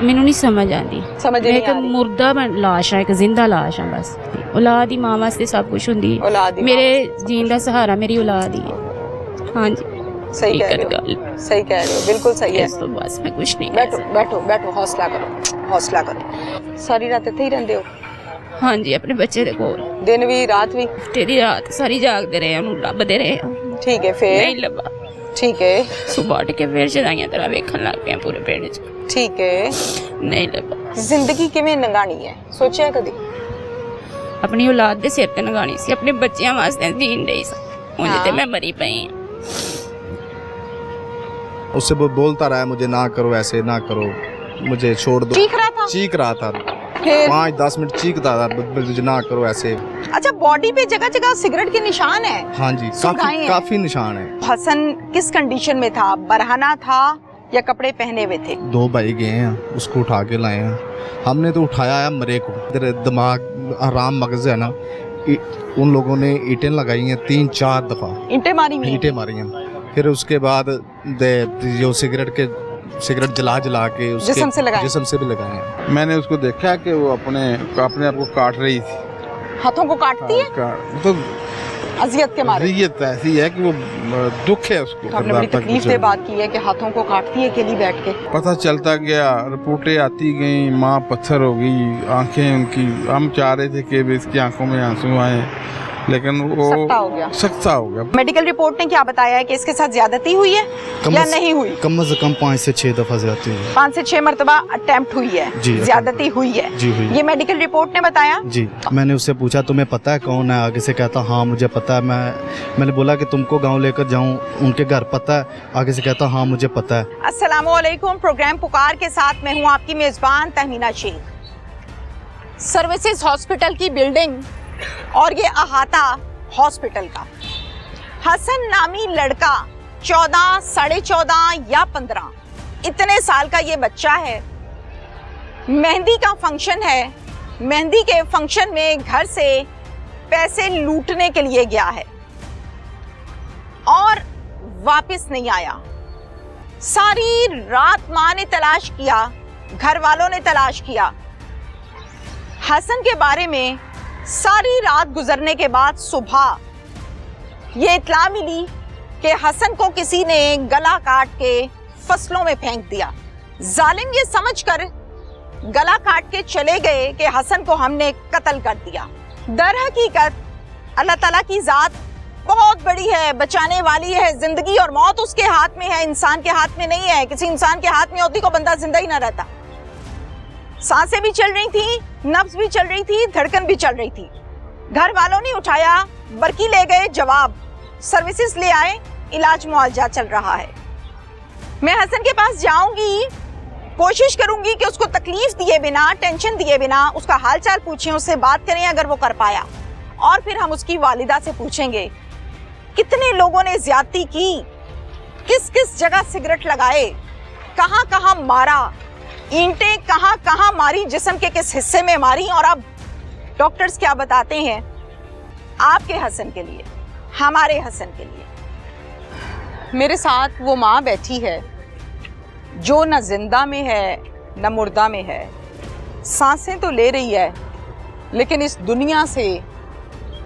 मैनू नहीं समझ आती। समझ नहीं एक आ रही। मुर्दा लाश है, एक जिंदा लाश है। बस औलाद ही मां वास्ते सब कुछ हुंदी औलाद ही मेरे मां वास्ते जीन दा सहारा मेरी औलाद ही है। हाँ जी सही कह रहे हो, सही कह रहे हो, बिल्कुल सही है। इस तो बस मैं कुछ नहीं बैठो बैठो बैठो, हौसला करो, हौसला करो। सारी रात इत्थे ही रहंदे हो? हाँ जी अपने बच्चे दे कोल, दिन भी रात भी? तेरी रात सारी जागते रहे, उन्हें लभदे रहे। ठीक है, फिर नहीं लभा। ठीक है, सुबह उठ के फिर शदाइयां तरह वेखन लग पे पूरे पिंड च। ठीक है, नहीं लभा। जिंदगी किवें लंघानी है सोचिया कदी? अपनी औलाद दे सिर ते लगानी सी, अपने बच्चों वास्ते जीन रही सी। हुण ते मैं मरी पई। उससे वो बोलता रहा मुझे ना करो ऐसे, ना करो, मुझे छोड़ दो। चीख रहा था? चीख रहा था, फिर 5-10 मिनट चीखता था मुझे ना करो ऐसे। अच्छा, बॉडी पे जगह जगह सिगरेट के निशान है? हाँ जी, काफी निशान है। हसन किस कंडीशन में था? बरहाना था या कपड़े पहने हुए थे? 2 भाई गए हैं, उसको उठा के लाए हैं। हमने तो उठाया है मरे को। इधर दिमाग आराम मगज है ना, उन लोगों ने ईंटें लगाई हैं 3-4 दफा। ईंटें मारी हुई? ईंटें मारी हैं। फिर उसके बाद जो सिगरेट जला के उसके जिस्म से भी लगाए हैं। मैंने उसको देखा कि वो अपने आप को काट रही थी। हाथों को काटती है? तो अजियत के मारे? अजियत ऐसी है कि वो दुख है उसको। तो आपने बड़ी तकलीफ से बात की है कि हाथों को काटती है अकेली बैठ के। पता चलता गया, रिपोर्टें आती गई, माँ पत्थर हो गई, आंखें उनकी, हम चाह रहे थे कि इसकी आंखों में आंसू आए, लेकिन वो सख्ता हो गया। मेडिकल रिपोर्ट ने क्या बताया है कि इसके साथ ज्यादती हुई है या नहीं हुई? कम से कम 5 से 6 दफा ज्यादती हुई है। 5 से 6 मरतबा अटेम्प्ट हुई है, ज्यादती हुई है जी, हुई। ये मेडिकल रिपोर्ट ने बताया जी। मैंने उससे पूछा तुम्हें पता है कौन है? आगे से कहता हाँ मुझे पता है। मैंने बोला कि तुमको गाँव लेकर जाऊँ, उनके घर पता है? आगे से कहता हाँ मुझे पता है। अस्सलामुअलैकुम, प्रोग्राम पुकार के साथ मैं हूँ आपकी मेजबान तहमीना शेख। सर्विसेज हॉस्पिटल की बिल्डिंग और ये अहाता हॉस्पिटल का। हसन नामी लड़का 14, 14.5 या 15 इतने साल का ये बच्चा है। मेहंदी का फंक्शन है, मेहंदी के फंक्शन में घर से पैसे लूटने के लिए गया है और वापस नहीं आया। सारी रात मां ने तलाश किया, घर वालों ने तलाश किया। हसन के बारे में सारी रात गुजरने के बाद सुबह ये इत्ला मिली कि हसन को किसी ने गला काट के फसलों में फेंक दिया। जालिम ये समझकर गला काट के चले गए कि हसन को हमने कत्ल कर दिया। दर हकीकत अल्लाह ताला की जात बहुत बड़ी है, बचाने वाली है। जिंदगी और मौत उसके हाथ में है, इंसान के हाथ में नहीं है। किसी इंसान के हाथ में होती को बंदा जिंदा ही ना रहता। सांसें भी चल रही थी, नब्ज भी चल रही थी, धड़कन भी चल रही थी। घर वालों ने उठाया, बरकी ले गए, जवाब सर्विसेज ले आए, इलाज मुआवजा चल रहा है। मैं हसन के पास जाऊंगी, कोशिश करूंगी कि उसको तकलीफ दिए बिना, टेंशन दिए बिना उसका हालचाल पूछें, उससे बात करें अगर वो कर पाया। और फिर हम उसकी वालिदा से पूछेंगे कितने लोगों ने ज्यादती की, किस किस जगह सिगरेट लगाए, कहां कहां मारा, ईंटें कहां कहां मारी, जिस्म के किस हिस्से में मारी। और अब डॉक्टर्स क्या बताते हैं आपके हसन के लिए, हमारे हसन के लिए। मेरे साथ वो माँ बैठी है जो न जिंदा में है न मुर्दा में है। सांसें तो ले रही है लेकिन इस दुनिया से,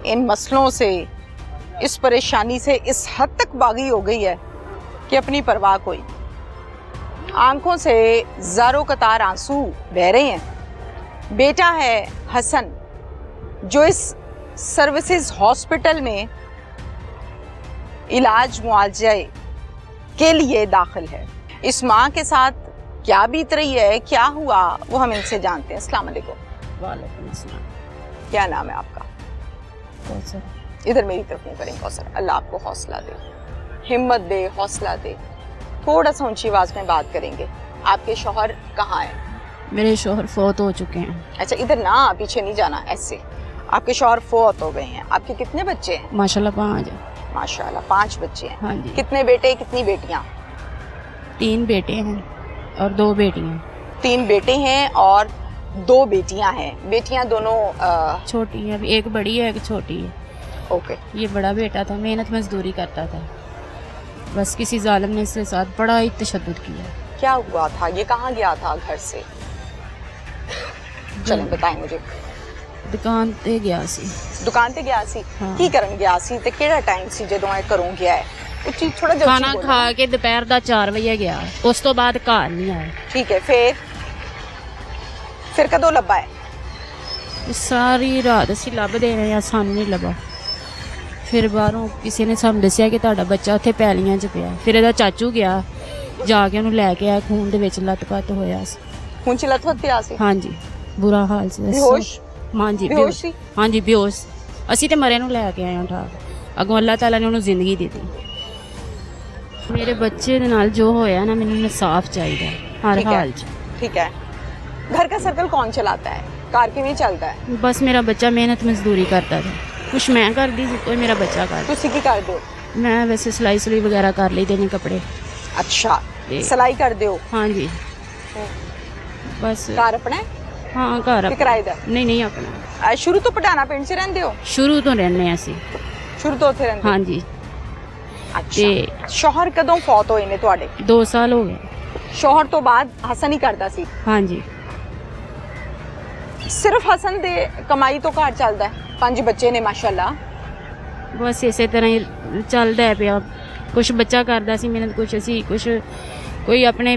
इन मसलों से, इस परेशानी से इस हद तक बागी हो गई है कि अपनी परवाह कोई। आंखों से ज़ारो कतार आंसू बह रहे हैं। बेटा है हसन जो इस सर्विसेज हॉस्पिटल में इलाज मुआवजे के लिए दाखिल है। इस माँ के साथ क्या बीत रही है, क्या हुआ, वो हम इनसे जानते हैं। अस्सलाम वालेकुम। वालेकुम अस्सलाम। क्या नाम है आपका? कौसर। इधर मेरी तरफ नहीं करें कौसर। अल्लाह आपको हौसला दे, हिम्मत दे, हौसला दे। थोड़ा सा ऊंची आवाज में बात करेंगे। आपके शौहर कहाँ हैं? मेरे शौहर फौत हो चुके हैं। अच्छा, इधर ना, पीछे नहीं जाना, ऐसे। आपके शौहर फौत हो गए हैं। आपके कितने बच्चे हैं? माशाल्लाह 5 है। माशाल्लाह 5 बच्चे हैं। हाँ जी। कितने बेटे, कितनी बेटियां? 3 बेटे हैं और 2 बेटियां। 3 बेटे हैं और 2 बेटियां हैं। बेटियां दोनों छोटी है, एक बड़ी है एक छोटी है। ओके। ये बड़ा बेटा था, मेहनत मजदूरी करता था, बस किसी जालिम ने इसके साथ बड़ा ही तशद्दुद किया। क्या हुआ था? ये कहाँ गया था घर से? चलें बताएं मुझे। ਦੁਕਾਨ ਤੇ ਗਿਆ ਸੀ। ਦੁਕਾਨ ਤੇ ਗਿਆ ਸੀ, ਹਾਂ। ਕੀ ਕਰਨ ਗਿਆ ਸੀ ਤੇ ਕਿਹੜਾ ਟਾਈਮ ਸੀ ਜਦੋਂ ਇਹ ਘਰੋਂ ਗਿਆ ਹੈ? ਉੱਚੀ ਥੋੜਾ ਜਿਹਾ ਖਾਣਾ ਉੱਚੀ ਖਾ ਬੋਲੋ। ਕੇ ਦੁਪਹਿਰ ਦਾ 4 ਵਜੇ ਗਿਆ, ਉਸ ਤੋਂ ਬਾਅਦ ਘਰ ਨਹੀਂ ਆਇਆ। ਠੀਕ ਹੈ, ਫਿਰ ਕਦੋਂ ਲੱਭਾ ਹੈ? ਸਾਰੀ ਰਾਤ ਅਸੀਂ ਲੱਭਦੇ ਰਹੇ ਆ, ਸਾਨੂੰ ਨਹੀਂ ਲੱਭਾ। ਫਿਰ ਬਾਹਰੋਂ ਕਿਸੇ ਨੇ ਸਾਨੂੰ ਦੱਸਿਆ ਕਿ ਤੁਹਾਡਾ ਬੱਚਾ ਉੱਥੇ ਪੈਲੀਆਂ 'ਚ ਪਿਆ। ਫਿਰ ਇਹਦਾ ਚਾਚੂ ਗਿਆ, ਜਾ ਕੇ ਉਹਨੂੰ ਲੈ ਕੇ ਆਇਆ, ਖੂਨ ਦੇ ਵਿੱਚ ਲੱਤ-ਪੱਤ ਹੋਇਆ ਸੀ। ਹੁਣ ਚ ਲੱਥ ਪਿਆ ਸੀ, ਹਾਂਜੀ, ਬੁਰਾ ਹਾਲ ਸੀ। ਬੇਹੋਸ਼ ਹਾਂਜੀ ਬੇਹੋਸ਼ ਸੀ। ਹਾਂਜੀ ਬੇਹੋਸ਼। ਅਸੀਂ ਤੇ ਮਰੇ ਨੂੰ ਲੈ ਕੇ ਆਏ ਹਾਂ ਠਾਕ। ਅੱਗੋਂ ਅੱਲਾਹ ਤਾਲਾ ਨੇ ਉਹਨੂੰ ਜ਼ਿੰਦਗੀ ਦਿੱਤੀ। ਮੇਰੇ ਬੱਚੇ ਦੇ ਨਾਲ ਜੋ ਹੋਇਆ ਨਾ, ਮੈਨੂੰ ਇਨਸਾਫ ਚਾਹੀਦਾ ਹਰ ठीक है, ਹਾਲ 'ਚ। ठीक है। घर का सर्कल कौन चलाता है? कार किवें चलता है? ਬਸ ਮੇਰਾ ਬੱਚਾ ਮਿਹਨਤ ਮਜ਼ਦੂਰੀ ਕਰਦਾ ਸੀ, ਕੁਛ ਮੈਂ ਕਰਦੀ ਸੀ, ਕੋਈ ਮੇਰਾ ਬੱਚਾ ਕਰਦਾ। ਤੁਸੀਂ ਕੀ ਕਰਦੇ ਹੋ? ਮੈਂ ਵੈਸੇ ਸਿਲਾਈ ਸਲੂਈ ਵਗੈਰਾ ਕਰ ਲਈਦੇ ਨੇ ਕੱਪੜੇ। ਅੱਛਾ, ਤੇ- ਸਿਲਾਈ ਕਰਦੇ ਹੋ? ਹਾਂਜੀ ਬਸ। ਕਾਰ ਆਪਣਾ ਹੈ ਹਾਂ ਘਰ ਕਿ ਆਪਣਾ। ਕਿਰਾਏ ਦਾ? ਨਹੀਂ ਨਹੀਂ ਆਪਣਾ। ਸ਼ੁਰੂ ਤੋਂ ਪਟਾਣਾ ਪਿੰਡ 'ਚ ਰਹਿੰਦੇ ਹੋ? ਸ਼ੁਰੂ ਤੋਂ ਰਹਿੰਦੇ ਹਾਂ ਅਸੀਂ। ਸ਼ੁਰੂ ਤੋਂ ਉੱਥੇ ਰਹਿੰਦੇ ਹੋ? ਹਾਂਜੀ ਅੱਛਾ। ਤੇ ਸ਼ੋਹਰ ਕਦੋਂ ਫੌਤ ਹੋਏ ਨੇ ਤੁਹਾਡੇ? 2 ਸਾਲ ਹੋ ਗਏ। ਸ਼ੋਹਰ ਤੋਂ ਬਾਅਦ ਹਸਨ ਹੀ ਕਰਦਾ ਸੀ? ਹਾਂਜੀ ਸਿਰਫ ਹਸਨ ਦੇ ਕਮਾਈ ਤੋਂ ਘਰ ਚੱਲਦਾ ਹੈ? 5 ਬੱਚੇ ਨੇ ਮਾਸ਼ਾਅੱਲਾ। ਬਸ ਇਸੇ ਤਰ੍ਹਾਂ ਹੀ ਚੱਲਦਾ ਹੈ ਪਿਆ। ਕੁਛ ਬੱਚਾ ਕਰਦਾ ਸੀ ਮਿਹਨਤ, ਕੁਛ ਅਸੀਂ, ਕੁਛ ਕੋਈ ਆਪਣੇ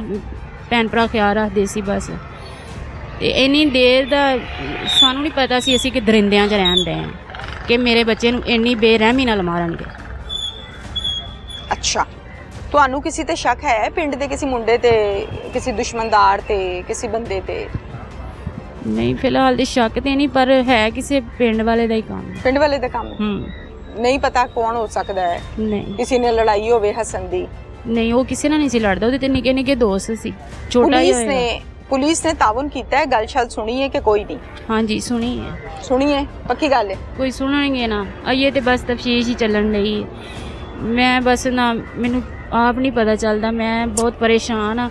ਭੈਣ ਭਰਾ ਖਿਆਲ ਰੱਖਦੇ ਸੀ ਬਸ। ਤੇ ਇੰਨੀ ਦੇਰ ਦਾ ਸਾਨੂੰ ਨਹੀਂ ਪਤਾ ਸੀ ਅਸੀਂ ਕਿ ਦਰਿੰਦਿਆਂ 'ਚ ਰਹਿਣ ਦੇ ਹਾਂ, ਕਿ ਮੇਰੇ ਬੱਚੇ ਨੂੰ ਇੰਨੀ ਬੇਰਹਿਮੀ ਨਾਲ ਮਾਰਨਗੇ। ਅੱਛਾ, ਤੁਹਾਨੂੰ ਕਿਸੇ ਤੇ ਸ਼ੱਕ ਹੈ? ਪਿੰਡ ਦੇ ਕਿਸੇ ਮੁੰਡੇ ਤੇ, ਕਿਸੇ ਦੁਸ਼ਮਣਦਾਰ ਤੇ, ਕਿਸੇ ਬੰਦੇ ਤੇ? ਨਹੀਂ ਫਿਲਹਾਲ ਦੇ ਸ਼ੱਕ ਤੇ ਨਹੀਂ, ਪਰ ਹੈ ਕਿਸੇ ਪਿੰਡ ਵਾਲੇ ਦਾ ਹੀ ਕੰਮ। ਪਿੰਡ ਵਾਲੇ ਦਾ ਕੰਮ ਹੈ? ਨਹੀਂ ਪਤਾ ਕੌਣ ਹੋ ਸਕਦਾ ਹੈ? ਨਹੀਂ ਕਿਸੇ ਨੇ ਲੜਾਈ ਹੋਵੇ ਹਸਨ ਦੀ? ਨਹੀਂ, ਉਹ ਕਿਸੇ ਨਾਲ ਨਹੀਂ ਸੀ ਲੜਦਾ, ਉਹਦੇ ਤੇ ਨਿੱਕੇ ਨਿੱਕੇ ਦੋਸਤ ਸੀ, ਛੋਟਾ ਹੀ ਹੋਇਆ। ਪੁਲਿਸ ਨੇ ਤਾਵਨ ਕੀਤਾ ਹੈ? ਗੱਲ ਸ਼ਾਇਦ ਸੁਣੀ ਹੈ ਕਿ ਕੋਈ ਨਹੀਂ? ਹਾਂਜੀ ਸੁਣੀ ਹੈ। ਸੁਣੀ ਹੈ? ਪੱਕੀ ਗੱਲ ਹੈ? ਕੋਈ ਸੁਣਨਗੇ ਨਾ, ਆਈਏ ਤੇ ਬਸ ਤਫਤੀਸ਼ ਹੀ ਚੱਲਣ ਲਈ। ਮੈਂ ਬਸ ਨਾ, ਮੈਨੂੰ ਆਪ ਨਹੀਂ ਪਤਾ ਚੱਲਦਾ, ਮੈਂ ਬਹੁਤ ਪਰੇਸ਼ਾਨ ਆ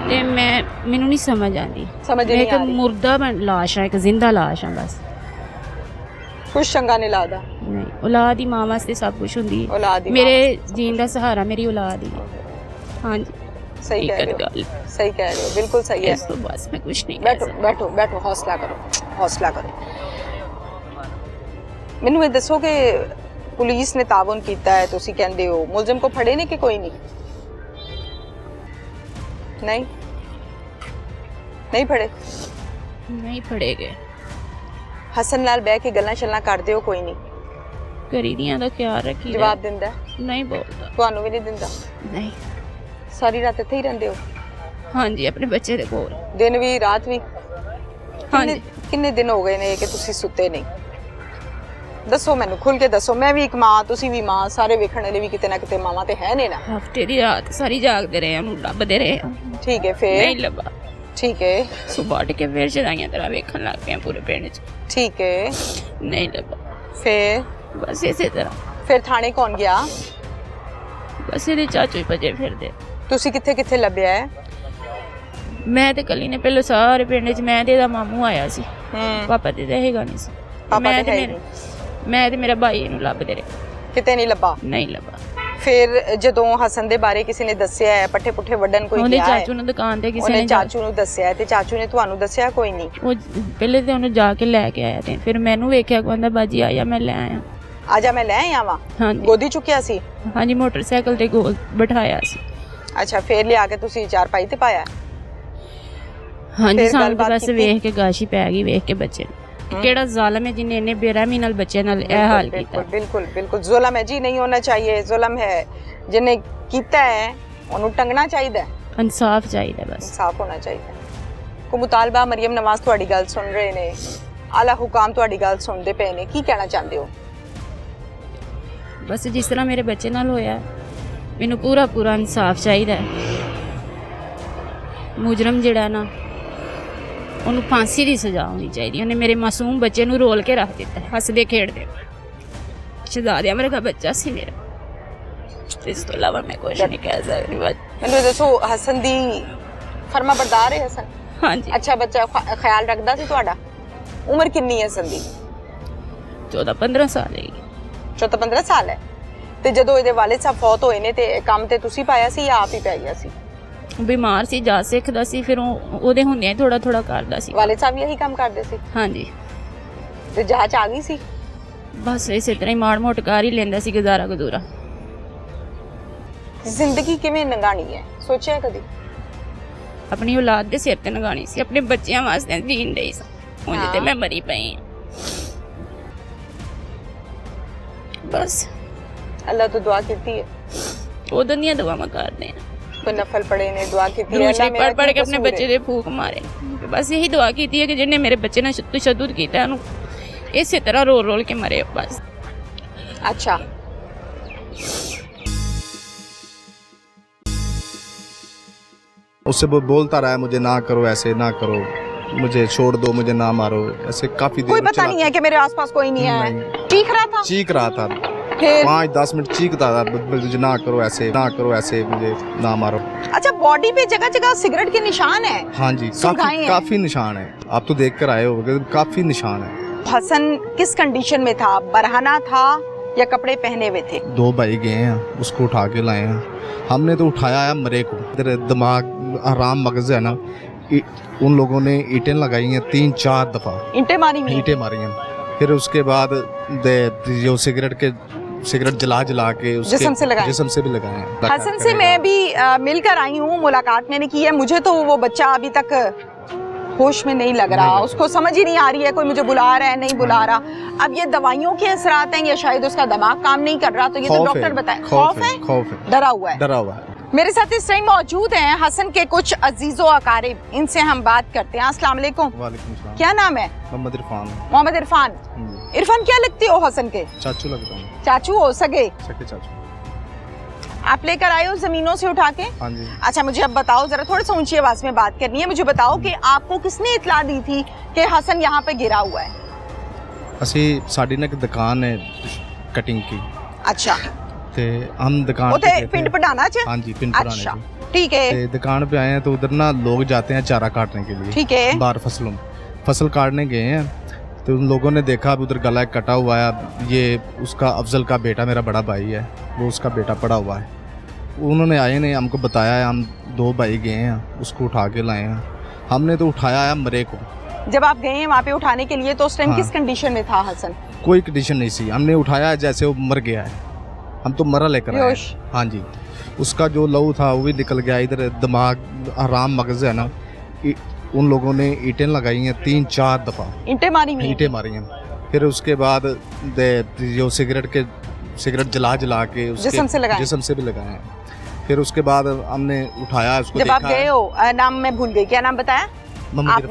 ਤੇ ਮੈਨੂੰ ਨਹੀਂ ਸਮਝ ਆਉਂਦੀ। ਸਮਝ ਮੈਂ ਨਹੀਂ ਇੱਕ ਆ ਰਹੀ? ਮੁਰਦਾ ਲਾਸ਼ ਆ, ਇੱਕ ਜ਼ਿੰਦਾ ਲਾਸ਼ ਆ ਬਸ। ਕੁਛ ਚੰਗਾ ਨਹੀਂ ਲੱਗਦਾ? ਨਹੀਂ, ਔਲਾਦ ਹੀ ਮਾਂ ਵਾਸਤੇ ਸਭ ਕੁਝ ਹੁੰਦੀ ਹੈ। ਔਲਾਦ ਹੀ ਮੇਰੇ ਜੀਣ ਦਾ ਸਹਾਰਾ ਮੇਰੀ ਔਲਾਦ ਹੀ ਹੈ। ਹਾਂਜੀ ਸਹੀ ਕਹਿ ਰਹੇ ਗੱਲ, ਹੋ, ਸਹੀ ਕਹਿ ਰਹੇ ਹੋ, ਬਿਲਕੁਲ ਸਹੀ ਹੈ। ਇਸ ਤੋਂ ਬਸ ਮੈਂ ਕੁਝ ਨਹੀਂ ਕਹਿ ਬੈਠੋ ਸਕਦੀ। ਬੈਠੋ ਬੈਠੋ, ਹੌਸਲਾ ਕਰੋ, ਹੌਸਲਾ ਕਰੋ। ਮੈਨੂੰ ਇਹ ਦੱਸੋ ਕਿ ਪੁਲਿਸ ਨੇ ਤਾਵਨ ਕੀਤਾ ਹੈ, ਤੁਸੀਂ ਕਹਿੰਦੇ ਹੋ, ਮੁਲਜ਼ਮ ਕੋ ਫੜੇ ਨੇ ਕਿ ਕੋਈ ਨਹੀਂ? ਨਹੀਂ ਨਹੀਂ ਫੜੇ? ਨਹੀਂ ਫੜੇ ਗਏ। ਹਸਨ ਨਾਲ ਬਹਿ ਕੇ ਗੱਲਾਂ ਛੱਲਾਂ ਕਰਦੇ ਹੋ? ਕੋਈ ਨਹੀਂ ਕਰੀ ਦੀਆਂ ਦਾ ਖਿਆਲ ਰੱਖੀ। ਜਵਾਬ ਦਿੰਦਾ? ਨਹੀਂ ਬੋਲਦਾ। ਤੁਹਾਨੂੰ ਵੀ ਨਹੀਂ ਦਿੰਦਾ? ਨਹੀਂ। ਸਾਰੀ ਰਾਤ ਇੱਥੇ ਹੀ ਰਹਿੰਦੇ ਹੋ? ਹਾਂਜੀ ਆਪਣੇ ਬੱਚੇ ਦੇ ਕੋਲ। ਦਿਨ ਵੀ ਰਾਤ ਵੀ? ਹਾਂਜੀ। ਕਿੰਨੇ ਦਿਨ ਹੋ ਗਏ ਨੇ ਕਿ ਤੁਸੀਂ ਸੁੱਤੇ ਨਹੀਂ? ਦੱਸੋ ਮੈਨੂੰ, ਖੁੱਲ ਕੇ ਦੱਸੋ। ਮੈਂ ਵੀ ਇੱਕ ਮਾਂ, ਤੁਸੀਂ ਵੀ ਮਾਂ, ਸਾਰੇ ਵੇਖਣ ਵਾਲੇ ਵੀ ਕਿਤੇ ਨਾ ਕਿਤੇ ਮਾਵਾਂ ਤੇ ਹੈ ਨੇ ਨਾ। ਹਫਤੇ ਦੀ ਰਾਤ ਸਾਰੀ ਜਾਗਦੇ ਰਹੇ, ਉਹਨੂੰ ਲੱਭਦੇ ਰਹੇ। ਠੀਕ ਹੈ, ਫਿਰ? ਨਹੀਂ ਲੱਭਾ। ਠੀਕ ਹੈ। ਸੁਬਾਹ ਉੱਠ ਕੇ ਫਿਰ ਚੜਾਈਆਂ ਤਰ੍ਹਾਂ ਵੇਖਣ ਲੱਗ ਪਿਆ ਪੂਰੇ ਪਿੰਡ 'ਚ। ਠੀਕ ਹੈ, ਨਹੀਂ ਲੱਭਾ। ਫਿਰ? ਬਸ ਇਸੇ ਤਰ੍ਹਾਂ। ਫਿਰ ਥਾਣੇ ਕੌਣ ਗਿਆ? ਬਸ ਇਹਦੇ ਚਾਚੂ ਹੀ ਭੱਜੇ ਫਿਰਦੇ। ਤੁਸੀਂ ਕਿੱਥੇ ਕਿੱਥੇ ਲੱਭਿਆ ਹੈ? ਮੈਂ ਤੇ ਕੱਲੀ ਨੇ ਪਹਿਲਾਂ ਸਾਰੇ ਪਿੰਡ 'ਚ, ਮੈਂ ਤੇ ਇਹਦਾ ਮਾਮੂ ਆਇਆ ਸੀ, ਪਾਪਾ ਤੇ ਹੈਗਾ ਨਹੀਂ ਸੀ। ਮੈਂ ਤੇ ਮੇਰਾ ਭਾਈ ਇਹਨੂੰ ਲੱਭਦੇ ਰਹੇ, ਕਿਤੇ ਨਹੀਂ ਲੱਭਾ? ਨਹੀਂ ਲੱਭਾ। ਫਿਰ ਜਦੋਂ ਹਸਨ ਦੇ ਬਾਰੇ ਕਿਸੇ ਨੇ ਦੱਸਿਆ ਹੈ, ਪੱਠੇ ਪੁੱਠੇ ਵੱਢਣ ਕੋਈ ਉਹਦੇ ਗਿਆ ਹੈ? ਚਾਚੂ ਨੂੰ ਦੁਕਾਨ ਤੇ ਕਿਸੇ ਉਹਨੇ ਨੇ ਚਾਚੂ ਨੂੰ ਦੱਸਿਆ ਤੇ ਚਾਚੂ ਨੇ ਤੁਹਾਨੂੰ ਦੱਸਿਆ? ਕੋਈ ਨਹੀਂ? ਉਹ ਪਹਿਲੇ ਤੇ ਉਹਨੂੰ ਜਾ ਕੇ ਲੈ ਕੇ ਆਇਆ, ਤੇ ਫਿਰ ਮੈਨੂੰ ਵੇਖਿਆ, ਕਹਿੰਦਾ ਬਾਜੀ ਆਇਆ, ਮੈਂ ਲੈ ਆਇਆ। ਆਜਾ ਮੈਂ ਲੈ ਆਵਾਂ? ਹਾਂਜੀ ਗੋਦੀ ਚੁੱਕਿਆ ਸੀ? ਹਾਂਜੀ, ਮੋਟਰਸਾਈਕਲ ਤੇ ਗੋਲ ਬਿਠਾਇਆ ਸੀ। ਅੱਛਾ, ਫਿਰ ਲਿਆ ਕੇ ਤੁਸੀਂ ਚਾਰਪਾਈ ਤੇ ਪਾਇਆ? ਹਾਂਜੀ, ਫਿਰ ਸਾਨੂੰ ਗੱਲਬਾਤ ਬਸ ਕੀਤੀ? ਵੇਖ ਕੇ ਗਾਸ਼ੀ ਪੈ ਗਈ, ਵੇਖ ਕੇ ਬੱਚੇ ਨੂੰ। ਕਿਹੜਾ ਜ਼ਾਲਮ ਹੈ ਜਿਨੇ ਇੰਨੇ ਬੇਰਹਿਮੀ ਨਾਲ ਬੱਚੇ ਨਾਲ ਇਹ ਹਾਲ ਕੀਤਾ। ਬਿਲकुल बिल्कुल जुल्म है जी, नहीं होना चाहिए। जुल्म है जिन्हें कीता है ਉਹਨੂੰ ਟੰਗਣਾ ਚਾਹੀਦਾ ਹੈ। ਇਨਸਾਫ ਚਾਹੀਦਾ ਬਸ। ਇਨਸਾਫ ਹੋਣਾ ਚਾਹੀਦਾ। ਕੋ ਮੁਤਾਲਬਾ ਮਰੀਮ ਨਵਾਜ਼ ਤੁਹਾਡੀ ਗੱਲ ਸੁਣ ਰਹੇ ਨੇ, ਆਲਾ ਹੁਕਾਮ ਤੁਹਾਡੀ ਗੱਲ ਸੁਣਦੇ ਪਏ ਨੇ, ਕੀ ਕਹਿਣਾ ਚਾਹੁੰਦੇ ਹੋ? ਬਸ ਜਿਸ ਤਰ੍ਹਾਂ ਮੇਰੇ ਬੱਚੇ ਨਾਲ ਹੋਇਆ, ਮੈਨੂੰ ਪੂਰਾ ਪੂਰਾ ਇਨਸਾਫ ਚਾਹੀਦਾ ਹੈ। ਮੁਜਰਮ ਜਿਹੜਾ ਨਾ, ਉਹਨੂੰ ਫਾਂਸੀ ਦੀ ਸਜ਼ਾ ਹੋਣੀ ਚਾਹੀਦੀ। ਉਹਨੇ ਮੇਰੇ ਮਾਸੂਮ ਬੱਚੇ ਨੂੰ ਰੋਲ ਕੇ ਰੱਖ ਦਿੱਤਾ, ਹੱਸਦੇ ਖੇਡਦੇ। ਸ਼ਹਿਜ਼ਾਦਿਆਂ ਵਰਗਾ ਬੱਚਾ ਸੀ ਮੇਰਾ, ਇਸ ਤੋਂ ਇਲਾਵਾ ਮੈਂ ਕੁਝ ਨਹੀਂ ਕਹਿ ਸਕਦੀ। ਮੈਨੂੰ ਦੱਸੋ, ਹਸਨ ਦੀ ਫਰਮਾ ਬਰਦਾਰ ਹੈ ਹਸਨ? ਹਾਂਜੀ। ਅੱਛਾ ਬੱਚਾ ਖਿਆਲ ਰੱਖਦਾ ਸੀ ਤੁਹਾਡਾ? ਉਮਰ ਕਿੰਨੀ ਹੈ ਹਸਨ ਦੀ? 14-15 ਸਾਲ ਹੈ। 14-15 ਸਾਲ ਹੈ। ਤੇ ਜਦੋਂ ਇਹਦੇ ਵਾਲਿਦ ਸਾਹਿਬ ਫੌਤ ਹੋਏ ਨੇ ਤੇ ਕੰਮ ਤੇ ਤੁਸੀਂ ਪਾਇਆ ਸੀ ਜਾਂ ਆਪ ਹੀ ਪੈ ਗਿਆ ਸੀ? ਬਿਮਾਰ ਸੀ, ਜਾ ਸਿੱਖਦਾ ਸੀ, ਫਿਰ ਉਹਦੇ ਹੁੰਦਿਆਂ ਹੀ ਥੋੜਾ ਥੋੜਾ ਕਰਦਾ ਸੀ। ਵਾਲਿਦ ਸਾਹਿਬ यही काम करते सी ਹਾਂਜੀ, ਤੇ ਜਾਂਚ ਆ ਗਈ ਸੀ। ਬਸ ਇਸੇ ਤਰ੍ਹਾਂ ਹੀ ਮਾੜ ਮੋਟ ਕਰ ਹੀ ਲੈਂਦਾ ਸੀ ਗੁਜ਼ਾਰਾ ਗੁਜ਼ੂਰਾ। ਜ਼ਿੰਦਗੀ ਕਿਵੇਂ ਲੰਘਾਣੀ ਹੈ ਸੋਚਿਆ ਕਦੀ? ਆਪਣੀ ਔਲਾਦ ਦੇ ਸਿਰ ਤੇ ਲਗਾਣੀ ਸੀ, ਆਪਣੇ ਬੱਚਿਆਂ ਵਾਸਤੇ ਜੀਣ ਲਈ ਸੀ। ਹੁਣ ਤੇ ਮੈਂ ਮਰੀ ਪਈ ਹਾਂ। ਬਸ ਅੱਲਾਹ ਤੋਂ ਦੁਆ ਕੀਤੀ ਹੈ, ਉਦੋਂ ਦੀਆਂ ਦੁਆਵਾਂ ਕਰਦੇ ਆ। ਕੋਈ ਨਫਲ ਪੜੇ ਨੇ ਦੁਆ ਕੀਤੀ ਹੈ, ਦਰੂਦ ਪੜ੍ਹ ਪੜ੍ਹ ਕੇ ਆਪਣੇ ਬੱਚੇ ਦੇ ਫੂਕ ਮਾਰੇ। ਬਸ ਇਹੀ ਦੁਆ ਕੀਤੀ ਹੈ ਕਿ ਜਿਹਨੇ ਮੇਰੇ ਬੱਚੇ ਨਾਲ ਤਸ਼ੱਦੁਦ ਕੀਤਾ ਉਹਨੂੰ ਇਸੇ ਤਰ੍ਹਾਂ ਰੋਲ ਰੋਲ ਕੇ ਮਰੇ ਬਸ। अच्छा, उससे वो बोलता रहा है मुझे ना करो, ऐसे ना करो, मुझे छोड़ दो, मुझे ना मारो, ऐसे काफी देर कोई पता नहीं है कि मेरे आसपास कोई नहीं है। चीख रहा था, चीख रहा था, फिर 5-10 मिनट चीखता था, मुझे ना करो ऐसे, ना करो ऐसे, मुझे ना मारो। अच्छा, बॉडी पे जगह जगह सिगरेट के निशान है। हाँ जी, काफी निशान है, आप तो देख कर आए हो, काफी निशान है। हसन किस कंडीशन में था? बरहना था या कपड़े पहने हुए थे? 2 भाई गए हैं, उसको उठा के लाए हैं। हमने तो उठाया है मरे को, इधर दिमाग आराम मगज है ना, उन लोगों ने ईंटें लगाई हैं 3-4 दफा, ईंटें मारी हुई हैं। ईंटें मारी हैं। फिर उसके बाद जो सिगरेट जला के उसके जिस्म से लगाए, जिस्म से भी लगाए हैं। हसन से मैं भी मिलकर आई हूँ, मुलाकात मैंने की है। मुझे तो वो बच्चा अभी तक होश में नहीं लग रहा, उसको समझ ही नहीं आ रही है कोई मुझे बुला रहा है नहीं बुला रहा। अब ये दवाइयों के असरात हैं या शायद उसका दिमाग काम नहीं कर रहा, तो ये तो डॉक्टर बताए। खौफ है, डरा हुआ है। मेरे साथ इस टाइम मौजूद हैं हसन के कुछ अजीजो अकारिब, इनसे हम बात करते हैं। अस्सलाम वालेकुम। वालेकुम सलाम। क्या नाम है? मोहम्मद इरफान। मोहम्मद इरफान। इरफान क्या लगते हो हसन के? चाचू लगता हूँ। चाचू हो सके? चाचू। आप लेकर आए हो जमीनों से उठा के? हाँ जी। अच्छा, मुझे अब बताओ, जरा थोड़ी सी ऊंची आवाज में बात करनी है। मुझे बताओ कि आपको किसने इतला दी थी कि हसन यहाँ पे गिरा हुआ है? ਅਸੀਂ ਸਾਡੀ ਨਾ ਇੱਕ ਦੁਕਾਨ ਹੈ ਕਟਿੰਗ की। अच्छा, ਤੇ हम दुकान उते पिंड पटाना च? हाँ जी, पिंड पटाने अच्छा, से। ठीक है। ते दुकान पे आए हैं तो उधर ना लोग जाते हैं चारा काटने के लिए, ठीक है। बाहर फसल काटने गए हैं तो उन लोगों ने देखा अब उधर गला कटा हुआ है। ये उसका अफजल का बेटा मेरा बड़ा भाई है, वो उसका बेटा पड़ा हुआ है। उन्होंने आए ने हमको बताया है, हम 2 भाई गए हैं, उसको उठा के लाए हैं। हमने तो उठाया है मरे को। जब आप गए हैं वहाँ पे उठाने के लिए तो उस टाइम हाँ। किस कंडीशन में था हसन? कोई कंडीशन नहीं थी, हमने उठाया है जैसे वो मर गया है, हम तो मरा लेकर आए। हाँ जी, उसका जो लहू था वो भी निकल गया। इधर दिमाग आराम मगज है ना, उन लोगों ने ईंटें लगाई हैं 3-4 दफा, ईंटें मारी हुई हैं। ईंटें मारी हैं। फिर उसके बाद जो सिगरेट जला के उसके जिस्म से भी लगाए हैं। फिर उसके बाद हमने उठाया उसको। जब आप गए हो, नाम मैं भूल गई, क्या नाम बताया मोहम्मद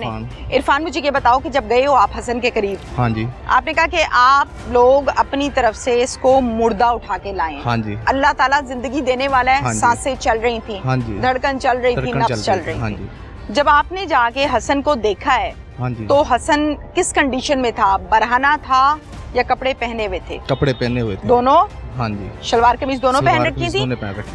इरफान? मुझे ये बताओ कि जब गए हो आप हसन के करीब, हाँ जी, आपने कहा कि आप लोग अपनी तरफ से इसको मुर्दा उठा के लाए। हाँ जी। अल्लाह ताला जिंदगी देने वाला है। हाँ, सांसें चल रही थी, हाँ जी, धड़कन चल रही थी, नफ्स चल रही हाँ थी। जी। जब आपने जाके हसन को देखा है, हाँ जी, तो हसन किस कंडीशन में था? बरहना था या कपड़े पहने हुए थे? कपड़े पहने हुए थे दोनों? हाँ जी, शलवार कमीज दोनों पहन रखी थी?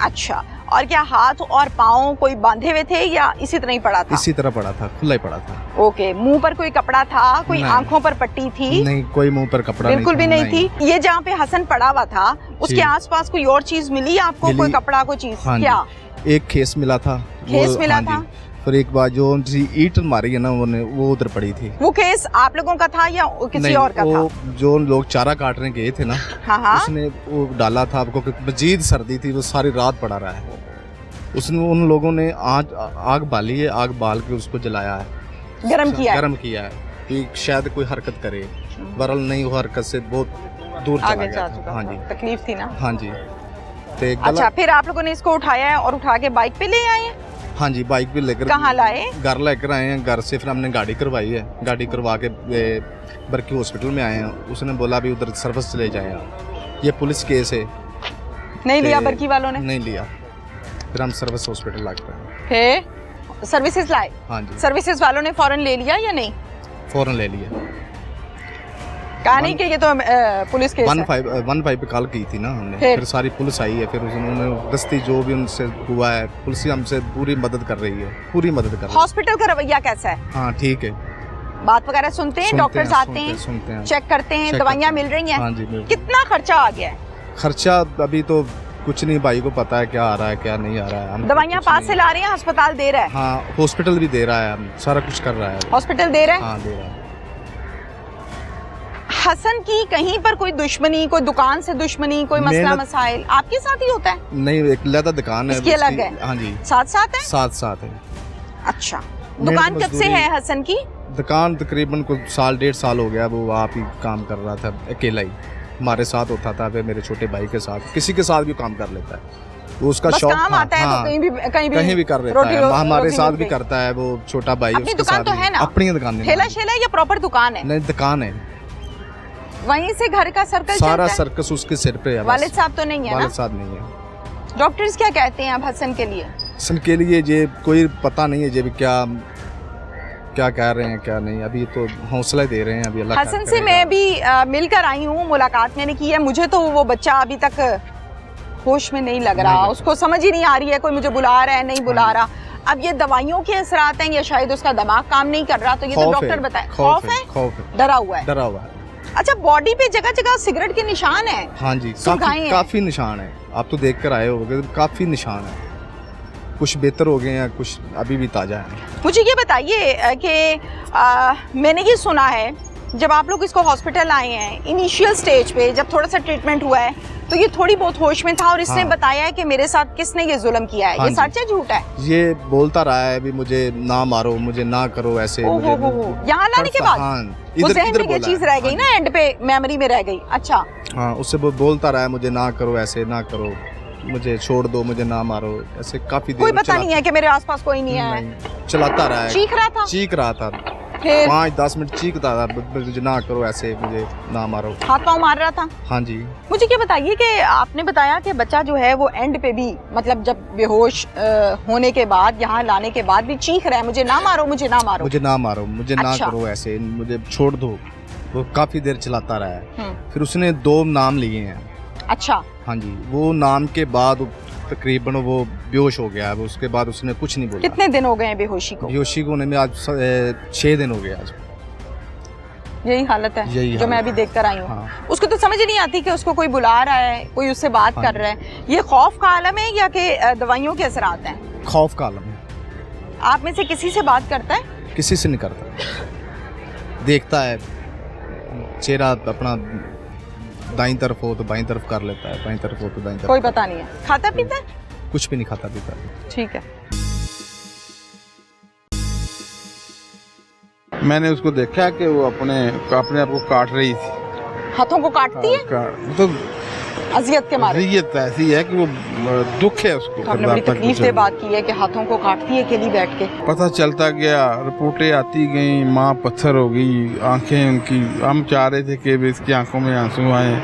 अच्छा, और क्या हाथ और पाँव कोई बांधे हुए थे या इसी तरह ही पड़ा था? इसी तरह पड़ा था, खुला ही पड़ा था। ओके, मुंह पर कोई कपड़ा था? कोई आंखों पर पट्टी थी? नहीं, कोई मुंह पर कपड़ा बिल्कुल भी नहीं थी। ये जहाँ पे हसन पड़ा हुआ था उसके आसपास कोई और चीज मिली आपको? कोई कपड़ा, कोई चीज? क्या? एक खेस मिला था। खेस मिला था? फिर एक बार जो ईंट मारी है ना वो उधर पड़ी थी। वो केस आप लोगों का था या किसी और का था? जो लोग चारा काटने गए थे ना, हाँ, उसने वो डाला था। आपको मजीद सर्दी थी, वो सारी रात पड़ा रहा है। उसने उन लोगों ने आग बाली है, आग बाल के उसको जलाया है, गरम किया है कि शायद कोई हरकत करे, बरल नहीं वो हरकत से बहुत दूर चला गया था। हाँ जी, तकलीफ थी ना। हाँ जी। अच्छा, फिर आप लोगों ने इसको उठाया है और उठा के बाइक पे ले आए हैं? हाँ जी, बाइक भी लेकर। कहाँ लाए? घर लेकर आए हैं। घर से फिर हमने गाड़ी करवाई है, गाड़ी करवा के बरकी हॉस्पिटल में आए हैं। उसने बोला अभी उधर सर्विस चले जाए आप, ये पुलिस केस है। नहीं लिया बरकी वालों ने? नहीं लिया। फिर हम सर्विस हॉस्पिटल ला कर आए। फिर सर्विसेज लाए? हाँ जी। सर्विसेज वालों ने फौरन ले लिया या नहीं? फौरन ले लिया। कहा नहीं कि ये तो पुलिस केस है। 15 पे कॉल की थी ना हमने, फिर सारी पुलिस आई है। फिर उन्होंने दस्ती जो भी उनसे हुआ है, पुलिस हमसे पूरी मदद कर रही है, पूरी मदद कर रही है। हॉस्पिटल का रवैया कैसा है? हाँ ठीक है, बात वगैरह सुनते हैं, डॉक्टर्स आते हैं, चेक करते हैं, दवाइयाँ मिल रही हैं? हाँ जी। कितना खर्चा आ गया है? खर्चा अभी तो कुछ नहीं, भाई को पता है क्या आ रहा है क्या नहीं आ रहा है। हम दवाइयाँ कुछ पास नहीं- से ला रहे हैं, अस्पताल दे रहा है? हाँ, हॉस्पिटल भी दे रहा है, सारा कुछ कर रहा है। हॉस्पिटल दे रहा है? हाँ, दे रहा है। हसन की कहीं पर कोई दुश्मनी, कोई दुकान से दुश्मनी, कोई मसला मेहनत- मसाइल आपके साथ ही होता है? नहीं, एक लदा दुकान है इसकी अलग है? हाँ जी, साथ साथ है? साथ साथ है। अच्छा, दुकान कब से मजदूरी- है हसन की? दुकान तकरीबन को 1.5 साल हो गया, वो आप ही काम कर रहा था अकेला ही, हमारे साथ होता था, फिर मेरे छोटे भाई के साथ, किसी के साथ भी काम कर लेता है वो, उसका बस शौक काम आता है तो कहीं भी कहीं भी कर लेता रोटी है, रो- हमारे रोटी साथ मिल भी गई। करता है वो छोटा भाई। अपनी उसके दुकान साथ तो भी- है ना? अपनी दुकान है। ठेला शेला या प्रॉपर दुकान है? नहीं, दुकान है, वहीं से घर का सर्कल सारा चलता है? सर्कस उसके सिर पे है। वालिद साहब तो नहीं है ना? वालिद साहब नहीं है। डॉक्टर्स क्या कहते हैं अब हसन के लिए? हसन के लिए ये कोई पता नहीं है, ये भी क्या क्या कह रहे हैं क्या नहीं, अभी तो हौसला दे रहे हैं। अभी अल्लाह हसन से मैं भी मिलकर आई हूँ, मुलाकात मैंने की है। मुझे तो वो बच्चा अभी तक होश में नहीं लग रहा, उसको समझ ही नहीं आ रही है, कोई मुझे बुला रहा है नहीं बुला रहा। अब ये दवाइयों के असरात हैं या शायद उसका दिमाग काम नहीं कर रहा, तो ये तो डॉक्टर बताए। खौफ है, खौफ है, डरा हुआ है। डरा हुआ है। अच्छा, बॉडी पे जगह जगह सिगरेट के निशान है? हाँ जी, सुलगाएं हैं। काफी निशान है, आप तो देख कर आए होगे, काफी निशान है। कुछ बेहतर हो गए हैं, कुछ अभी भी ताजा है। मुझे ये बताइए कि मैंने ये सुना है जब आप लोग इसको हॉस्पिटल आए हैं इनिशियल स्टेज पे, जब थोड़ा सा ट्रीटमेंट हुआ है तो ये थोड़ी बहुत होश में था और इसने हाँ। बताया है कि मेरे साथ किसने ये जुल्म किया है। हाँ ये जी। सच है झूठ है? ये बोलता रहा है भी मुझे ना मारो, मुझे ना करो ऐसे। ओहो मुझे हो। यहाँ लाने के बाद हाँ, वो इधर जहन इधर में ये बोला चीज है। रह गई ना, एंड पे मेमोरी में रह गई। अच्छा, हाँ, उससे वो बोलता रहा है मुझे ना करो ऐसे, ना करो, मुझे छोड़ दो, मुझे ना मारो, ऐसे काफी देर कोई पता नहीं है कि मेरे आसपास कोई नहीं है? नहीं, चलाता रहा है, चीख रहा था? चीख रहा था, फिर 5-10 मिनट चीखता था, मुझे ना करो ऐसे, मुझे ना मारो। हाथ पाँव मार रहा था? हाँ जी। मुझे क्या बताइए कि आपने बताया कि बच्चा जो है वो एंड पे भी, मतलब जब बेहोश होने के बाद, यहाँ लाने के बाद भी चीख रहा है मुझे ना मारो, मुझे ना मारो, मुझे ना मारो, मुझे ना अच्छा। करो ऐसे, मुझे छोड़ दो। वो काफी देर चलाता रहा है। हम्म। फिर उसने 2 नाम लिए हैं। अच्छा, हाँ जी, वो नाम के बाद तकरीबन वो बेहोश हो गया है। वो उसके बाद उसने कुछ नहीं बोला। कितने दिन हो गए हैं बेहोशी को? बेहोशी को होने में आज 6 दिन हो गए आज। यही हालत है यही जो मैं हालत अभी देख कर आई हूँ। हाँ। उसको तो समझ ही नहीं आती कि उसको कोई बुला रहा है, कोई उससे बात हाँ कर रहा है। ये खौफ का आलम है या कि दवाइयों के असरात हैं? खौफ का आलम है। आप में से किसी से बात करता है? किसी से नहीं करता, देखता है चेहरा अपना, दाईं तरफ हो तो बाईं तरफ कर लेता है, बाईं तरफ हो तो दाईं तरफ। कोई पता नहीं है। खाता पीता है? कुछ भी नहीं खाता पीता। ठीक है। मैंने उसको देखा कि वो अपने आप को काट रही थी। हाथों को काटती है तो अजियत के मारे? अज़ियत ऐसी है कि वो दुख है उसको। आपने बड़ी तकलीफ से बात की है कि हाथों को काटती है अकेली बैठ के। पता चलता गया, रिपोर्टें आती गई, माँ पत्थर हो गई, आंखें उनकी, हम चाह रहे थे कि इसकी आंखों में आंसू आए,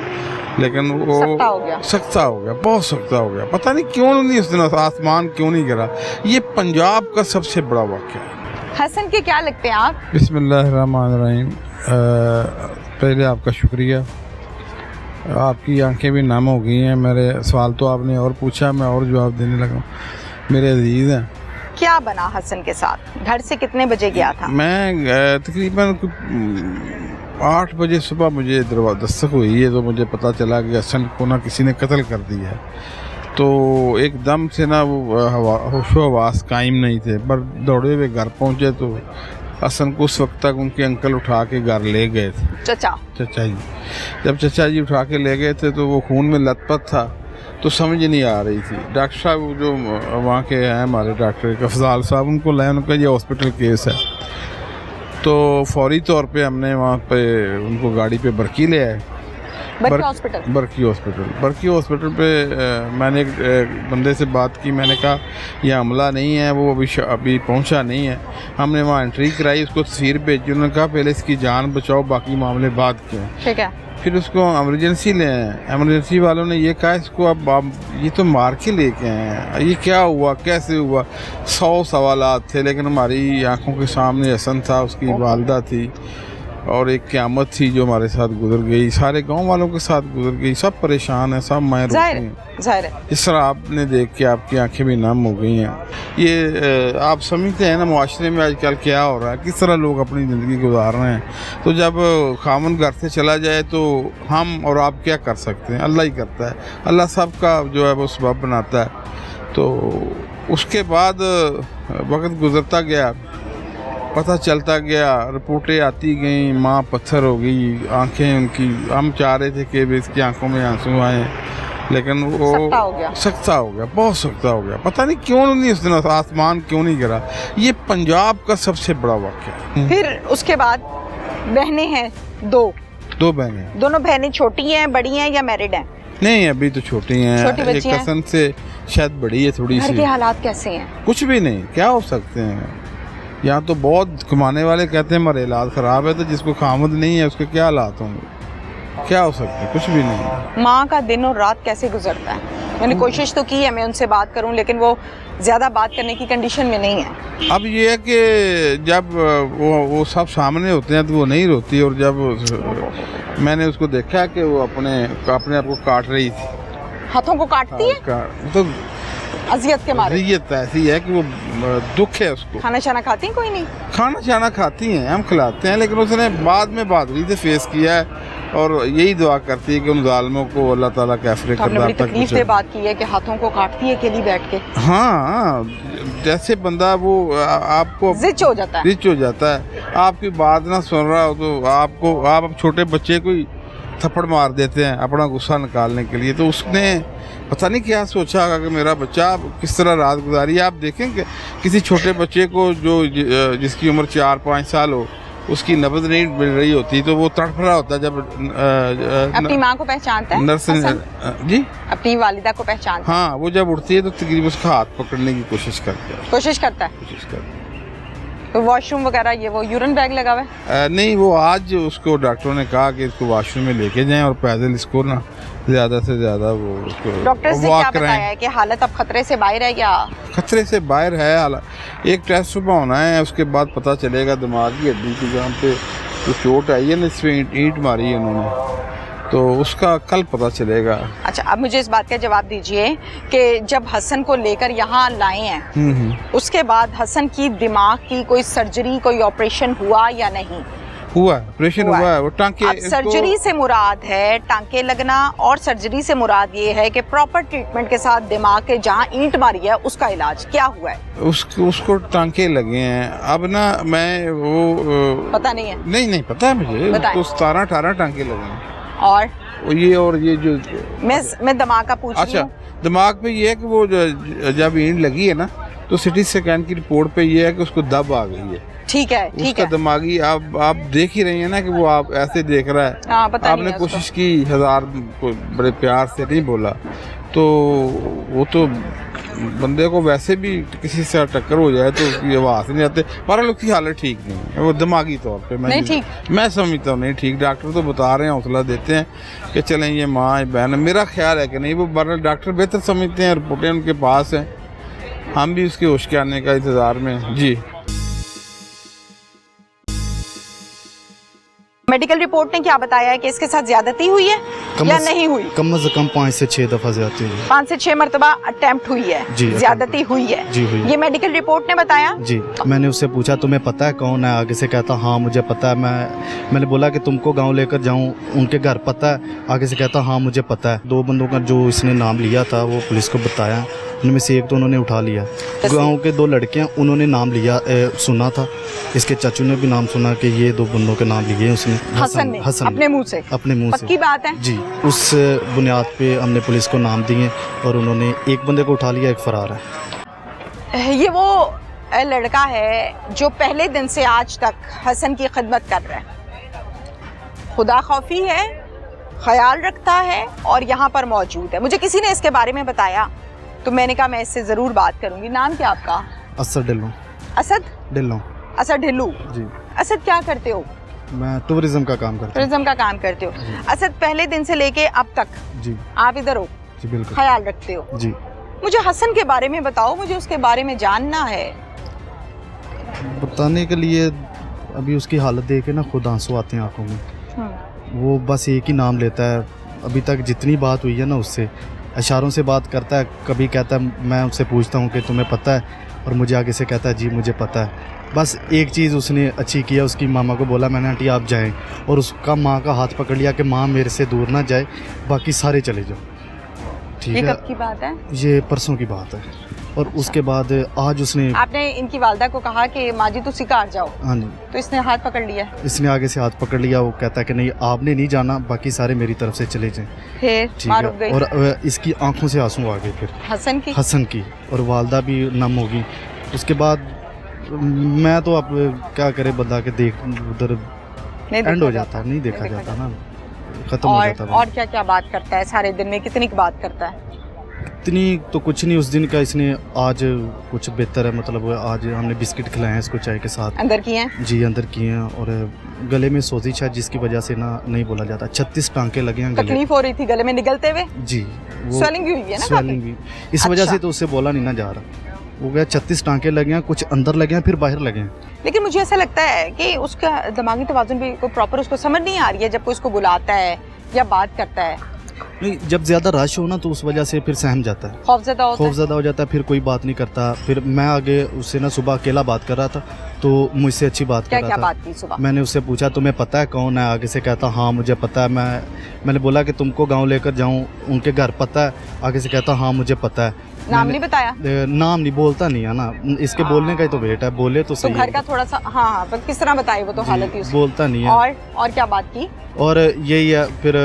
लेकिन वो सख्ता हो गया। सख्ता हो गया, बहुत सख्ता हो गया। पता नहीं क्यों नहीं उस दिन आसमान क्यों नहीं गिरा। ये पंजाब का सबसे बड़ा वाक़या है। हसन के क्या लगते हैं आप? बिस्मिल्लाहिर्रहमानिर्रहीम। पहले आपका शुक्रिया, आपकी आंखें भी नम हो गई हैं। मेरे सवाल तो आपने और पूछा, मैं और जवाब देने लगा। मेरे अजीज़ हैं, क्या बना हसन के साथ? घर से कितने बजे गया था? मैं तकरीबन 8 बजे सुबह मुझे दरवाज़ा दस्तक हुई है, तो मुझे पता चला कि हसन को ना किसी ने कत्ल कर दिया है। तो एकदम से ना वो होशो हवास कायम नहीं थे, पर दौड़े हुए घर पहुंचे तो हसन को उस वक्त तक उनके अंकल उठा के घर ले गए थे। चचा जी, जब चचा जी उठा के ले गए थे तो वो खून में लथपथ था, तो समझ नहीं आ रही थी। डॉक्टर साहब जो वहाँ के हैं हमारे डॉक्टर अफजाल साहब, उनको लाए, उनका ये हॉस्पिटल केस है। तो फौरी तौर पे हमने वहाँ पे उनको गाड़ी पे बरकी ले आए। बरकी हॉस्पिटल? बरकी हॉस्पिटल पे मैंने एक बंदे से बात की। मैंने कहा यह हमला नहीं है, वो अभी पहुंचा नहीं है। हमने वहाँ एंट्री कराई, उसको तस्वीर भेजी। उन्होंने कहा पहले इसकी जान बचाओ, बाकी मामले बाद के हैं। ठीक है। फिर उसको एमरजेंसी ले आए। एमरजेंसी वालों ने ये कहा इसको अब आप ये तो मार के लेके आए हैं, ये क्या हुआ, कैसे हुआ, 100 सवालात थे। लेकिन हमारी आंखों के सामने हसन था, उसकी वालदा थी, और एक क़यामत थी जो हमारे साथ गुजर गई, सारे गांव वालों के साथ गुजर गई। सब परेशान हैं, सब माएँ रोती हैं। जाहिर है इस तरह आपने देख के आपकी आंखें भी नम हो गई हैं। ये आप समझते हैं ना मुआशरे में आजकल क्या हो रहा है, किस तरह लोग अपनी ज़िंदगी गुजार रहे हैं। तो जब खामन घर से चला जाए तो हम और आप क्या कर सकते हैं, अल्लाह ही करता है। अल्लाह सबका जो है वो सबब बनाता है। तो उसके बाद वक्त गुजरता गया, पता चलता गया, रिपोर्टें आती गईं, माँ पत्थर हो गई, आंखें उनकी, हम चाह रहे थे कि इसकी आंखों में आंसू आए, लेकिन वो सख्ता हो गया, बहुत सख्ता हो गया। पता नहीं क्यों नहीं उस दिन आसमान क्यों नहीं गिरा। ये पंजाब का सबसे बड़ा वाक़या। फिर उसके बाद बहनें हैं दो बहनें। दोनों बहनें छोटी हैं, बड़ी हैं या मैरिड हैं? नहीं, अभी तो छोटी हैं। छोटी एक बच्ची हैं। कसन से शायद बड़ी है थोड़ी घर सी। के हालात कैसे हैं? कुछ भी नहीं, क्या हो सकते हैं। यहाँ तो बहुत कमाने वाले कहते हैं हमारे हालात ख़राब है, तो जिसको खामद नहीं है उसके क्या हालात होंगे, क्या हो सकता है, कुछ भी नहीं। माँ का दिन और रात कैसे गुजरता है? मैंने कोशिश तो की है मैं उनसे बात करूं, लेकिन वो ज़्यादा बात करने की कंडीशन में नहीं है। अब ये है कि जब वो सब सामने होते हैं तो वो नहीं रोती, और जब मैंने उसको देखा कि वो अपने आप को काट रही थी, हाथों को काटती है तो अजियत के मारे। अजियत ऐसी है कि वो दुख है उसको। खाना शाना खाती हैं? कोई नहीं खाना शाना खाती हैं, हम खिलाते हैं, लेकिन उसने बाद में बहादुरी से फेस किया है और यही दुआ करती है कि उन जालिमों को अल्लाह ताला कैफरे किरदार तक तकलीफ से बात की है कि हाथों को काटती है अकेली बैठ के। हाँ, जैसे बंदा वो आपको जिच हो जाता है, रिच हो जाता है। आपकी बात ना सुन रहा हो तो आप छोटे बच्चे को ही थप्पड़ मार देते हैं अपना गुस्सा निकालने के लिए। तो उसने पता नहीं क्या सोचा होगा कि मेरा बच्चा किस तरह रात गुजारी। आप देखेंगे किसी छोटे बच्चे को जिसकी उम्र 4-5 साल हो, उसकी नब्ज नहीं मिल रही होती तो वो तड़फ रहा होता है। जब अपनी माँ को पहचानता है जी, अपनी वालिदा को पहचानता है। हाँ, वो जब उठती है तो तकरीबन उसका हाथ पकड़ने की कोशिश करता है। तो वॉशरूम वगैरह ये वो यूरिन बैग लगा हुआ है? नहीं, वो आज उसको डॉक्टरों ने कहा कि इसको वॉशरूम में लेके जाएं और पैदल इसको ना ज़्यादा से ज़्यादा वो उसको डॉक्टर ने क्या बताया है कि हालत अब खतरे से बाहर है या? खतरे से बाहर है हालत। एक टेस्ट सुबह होना है, उसके बाद पता चलेगा। दिमाग की हड्डी की जहाँ पे तो चोट आई है ना, इसमें ईंट मारी है उन्होंने, तो उसका कल पता चलेगा। अच्छा, अब मुझे इस बात का जवाब दीजिए कि जब हसन को लेकर यहाँ लाए हैं उसके बाद हसन की दिमाग की कोई सर्जरी, कोई ऑपरेशन हुआ या नहीं? हुआ, ऑपरेशन हुआ है। वो टांके, अब सर्जरी से मुराद है टांके लगना, और सर्जरी से मुराद ये है कि प्रॉपर ट्रीटमेंट के साथ दिमाग के जहाँ ईंट मारी है उसका इलाज क्या हुआ है? उसको टांके लगे हैं। अब ना मैं वो पता नहीं है। नहीं पता है मुझे। तो 17-18 टांके लगे हैं। और ये जो मैं दिमाग का पूछ रही हूं। अच्छा, दिमाग पे ये है कि वो जब ईंट लगी है ना तो सिटी स्कैन की रिपोर्ट पे ये है कि उसको दब आ गई है। ठीक है, उसका दिमागी आप देख ही रही हैं ना कि वो आप ऐसे देख रहा है। पता आपने कोशिश की, 1000 को बड़े प्यार से नहीं बोला, तो वो तो बंदे को वैसे भी किसी से टक्कर हो जाए तो उसकी आवाज़ नहीं आती। पर उसकी हालत ठीक नहीं है, वो दिमागी तौर पे मैं समझता हूँ नहीं ठीक। डॉक्टर तो बता रहे हैं, हौसला देते हैं कि चलें ये माँ बहन। मेरा ख्याल है कि नहीं, वो बहरहाल डॉक्टर बेहतर समझते हैं, रिपोर्टें उनके पास हैं, हम भी उसके होश के आने का इंतज़ार में। जी, मेडिकल रिपोर्ट ने क्या बताया है कि इसके साथ ज्यादती हुई है या नहीं हुई? कम से कम 5 से 6 दफा ज्यादती हुई। 5 से 6 मरतबा अटेम्प्ट हुई है, ज्यादती हुई है। जी हुई। ये मेडिकल रिपोर्ट ने बताया? जी, मैंने उससे पूछा तुम्हें पता है कौन है? आगे से कहता हाँ मुझे पता है। मैंने बोला कि तुमको गांव लेकर जाऊं, उनके घर पता है? आगे से कहता हाँ मुझे पता है। 2 बंदों का जो इसने नाम लिया था वो पुलिस को बताया, उनमें से एक तो उन्होंने उठा लिया। गांव के 2 लड़के हैं, उन्होंने नाम लिया, सुना था। इसके चाचू ने भी नाम सुना कि ये 2 बंदों के नाम लिए उसने। हसन ने अपने मुंह से? अपने मुंह से। पक्की बात है? जी, उस बुनियाद पे हमने पुलिस को नाम दिए और उन्होंने एक बंदे को उठा लिया, एक फरार है। ये वो लड़का है जो पहले दिन से आज तक हसन की खिदमत कर रहा है, खुदा खौफी है, ख्याल रखता है और यहाँ पर मौजूद है। मुझे किसी ने इसके बारे में बताया तो मैंने कहा मैं इससे जरूर बात करूंगी। नाम क्या आपका? असद ढिल्लों। असद ढिल्लों? असद ढिल्लू जी। असद क्या करते हो? मैं टूरिज्म का काम करता हूँ। टूरिज्म का काम करते हो? असद, पहले दिन से लेके अब तक जी आप इधर हो? जी बिल्कुल। ख्याल रखते हो? जी। मुझे हसन के बारे में बताओ, मुझे उसके बारे में जानना है। बताने के लिए अभी उसकी हालत देख के ना खुद आंसू आते हैं आंखों में। वो बस एक ही नाम लेता है। अभी तक जितनी बात हुई है ना उससे इशारों से बात करता है। कभी कहता है, मैं उससे पूछता हूँ कि तुम्हें पता है, और मुझे आगे से कहता है जी मुझे पता है। बस एक चीज़ उसने अच्छी किया, उसकी मामा को बोला मैंने आंटी आप जाएं, और उसका माँ का हाथ पकड़ लिया कि माँ मेरे से दूर ना जाए, बाकी सारे चले जाओ। ठीक ये है, कब की बात है? ये परसों की बात है। और उसके बाद आज उसने, आपने इनकी वालदा को कहा कि माँ जी तुसी घर जाओ, हाँ जी, तो इसने हाथ पकड़ लिया? इसने आगे से हाथ पकड़ लिया। वो कहता है कि नहीं आपने नहीं जाना, बाकी सारे मेरी तरफ से चले जाएं। फिर ठीक माँ है, रुक गई? और इसकी आंखों से आंसू आ गए फिर हसन की, और वालदा भी नम होगी। उसके बाद मैं तो अब क्या करे, बंदा के देख उधर एंड हो जाता, नहीं देखा जाता ना, खत्म हो जाता। और क्या क्या बात करता है सारे दिन में, कितनी बात करता है? इतनी तो कुछ नहीं। उस दिन का इसने आज कुछ बेहतर है, मतलब आज हमने बिस्किट खिलाए हैं इसको चाय के साथ। अंदर किए हैं? जी अंदर किए हैं। और गले में सोजिश है जिसकी वजह से ना नहीं बोला जाता। 36 टांके लगे हैं गले। तकलीफ हो रही थी गले में निगलते हुए? जी, स्वेलिंग भी हुई है ना? स्वेलिंग भी इस वजह से तो उससे बोला नहीं ना जा रहा। वो गया 36 टांके लगे हैं, कुछ अंदर लगे हैं फिर बाहर लगे हैं। लेकिन मुझे ऐसा लगता है कि उसका दिमागी तवाज़ुन भी कोई प्रॉपर उसको समझ नहीं आ रही है जब कोई उसको बुलाता है या बात करता है। नहीं, जब ज़्यादा रश हो ना तो उस वजह से फिर सहम जाता है, खौफज़दा हो जाता है, फिर कोई बात नहीं करता। फिर मैं आगे उससे ना सुबह अकेला बात कर रहा था, तो मुझसे अच्छी बात कर रहा था। क्या बात की सुबह? मैंने उससे पूछा तुम्हें पता है कौन है? आगे से कहता हाँ मुझे पता है। मैंने बोला कि तुमको गांव लेकर जाऊं, उनके घर पता है? आगे से कहता हाँ मुझे पता है। नाम नहीं बताया? नाम नहीं, बोलता नहीं है ना, इसके बोलने का ही तो वेट है, बोले तो सही। तो घर का थोड़ा सा हाँ, पर किस तरह बताए? वो तो हालत ही बोलता नहीं है। और क्या बात की? और यही है, फिर